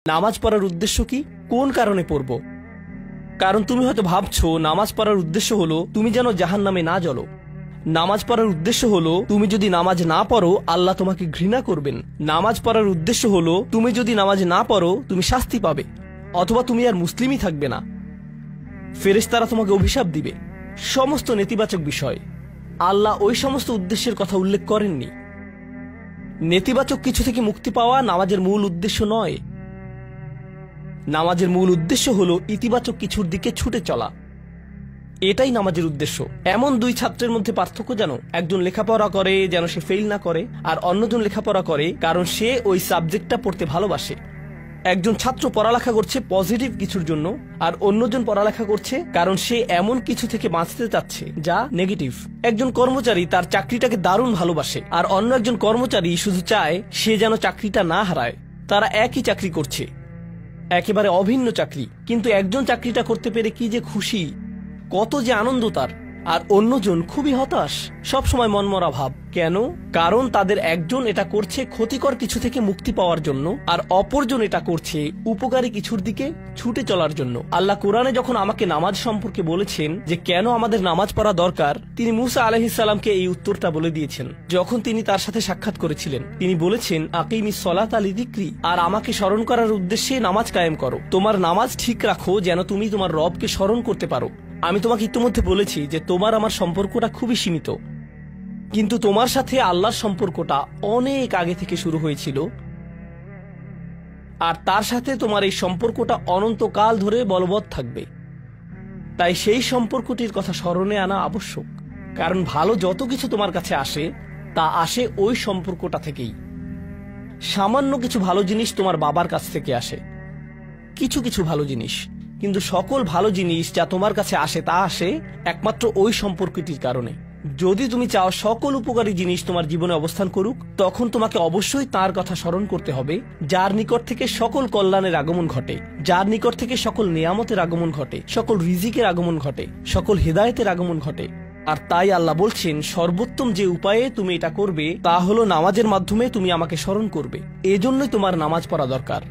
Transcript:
নামাজ পড়ার উদ্দেশ্য কি? কোন কারণে পড়ব? কারণ তুমি হয়তো ভাবছো নামাজ পড়ার উদ্দেশ্য হলো তুমি যেন জাহান্নামে না জ্বলো। নামাজ পড়ার উদ্দেশ্য হলো তুমি যদি নামাজ না পড়ো আল্লাহ তোমাকে ঘৃণা করবেন। নামাজ পড়ার উদ্দেশ্য হলো তুমি যদি নামাজ না পড়ো তুমি শাস্তি পাবে, অথবা তুমি আর মুসলিমই থাকবে না, ফেরেশতারা তোমাকে অভিশাপ দিবে। সমস্ত নেতিবাচক বিষয়। আল্লাহ ওই সমস্ত উদ্দেশ্যের কথা উল্লেখ করেননি। নেতিবাচক কিছু থেকে মুক্তি পাওয়া নামাজের মূল উদ্দেশ্য নয়। নামাজের মূল উদ্দেশ্য হলো ইতিবাচক কিছুর দিকে ছুটে চলা। এটাই নামাজের উদ্দেশ্য। এমন দুই ছাত্রের মধ্যে পার্থক্য জানো? একজন লেখাপড়া করে যেন সে ফেল না করে, আর অন্যজন লেখাপড়া করে কারণ সে ওই সাবজেক্টটা পড়তে ভালোবাসে। একজন ছাত্র পড়ালেখা করছে পজিটিভ কিছুর জন্য, আর অন্যজন পড়ালেখা করছে কারণ সে এমন কিছু থেকে বাঁচতে চাচ্ছে যা নেগেটিভ। একজন কর্মচারী তার চাকরিটাকে দারুণ ভালোবাসে, আর অন্য একজন কর্মচারী শুধু চায় সে যেন চাকরিটা না হারায়। তারা একই চাকরি করছে, একেবারে অভিন্ন চাকরি, কিন্তু একজন চাকরিটা করতে পেরে কি যে খুশি, কত যে আনন্দ তার, আর অন্যজন খুবই হতাশ, সবসময় মনমরা ভাব। কেন? কারণ তাদের একজন এটা করছে ক্ষতিকর কিছু থেকে মুক্তি পাওয়ার জন্য, আর অপরজন এটা করছে উপকারী কিছুর দিকে ছুটে চলার জন্য। আল্লাহ কোরআনে যখন আমাকে নামাজ সম্পর্কে বলেছেন যে কেন আমাদের নামাজ পড়া দরকার, তিনি মুসা আলাইহিস সালামকে এই উত্তরটা বলে দিয়েছেন যখন তিনি তার সাথে সাক্ষাৎ করেছিলেন। তিনি বলেছেন, আকিমিস সলাতা লিযিকরি, আর আমাকে স্মরণ করার উদ্দেশ্যে নামাজ কায়েম করো। তোমার নামাজ ঠিক রাখো যেন তুমি তোমার রবকে স্মরণ করতে পারো। আমি তোমাকে ইতিমধ্যে বলেছি যে তোমার আমার সম্পর্কটা খুবই সীমিত, কিন্তু তোমার সাথে আল্লাহর সম্পর্কটা অনেক আগে থেকে শুরু হয়েছিল, আর তার সাথে তোমার এই সম্পর্কটা অনন্তকাল ধরে বলবৎ থাকবে। তাই সেই সম্পর্কটির কথা স্মরণে আনা আবশ্যক, কারণ ভালো যত কিছু তোমার কাছে আসে তা আসে ওই সম্পর্কটা থেকেই। সামান্য কিছু ভালো জিনিস তোমার বাবার কাছ থেকে আসে, কিছু কিছু ভালো জিনিস, কিন্তু সকল ভালো জিনিস যা তোমার কাছে আসে তা আসে একমাত্র ওই সম্পর্কটির কারণে। যদি তুমি চাও সকল উপকারী জিনিস তোমার জীবনে অবস্থান করুক, তখন তোমাকে অবশ্যই তার কথা স্মরণ করতে হবে যার নিকট থেকে সকল কল্যাণের আগমন ঘটে, যার নিকট থেকে সকল নিয়ামতের আগমন ঘটে, সকল রিজিকের আগমন ঘটে, সকল হেদায়েতের আগমন ঘটে। আর তাই আল্লাহ বলছেন সর্বোত্তম যে উপায়ে তুমি এটা করবে তা হলো নামাজের মাধ্যমে তুমি আমাকে স্মরণ করবে। এজন্যই তোমার নামাজ পড়া দরকার।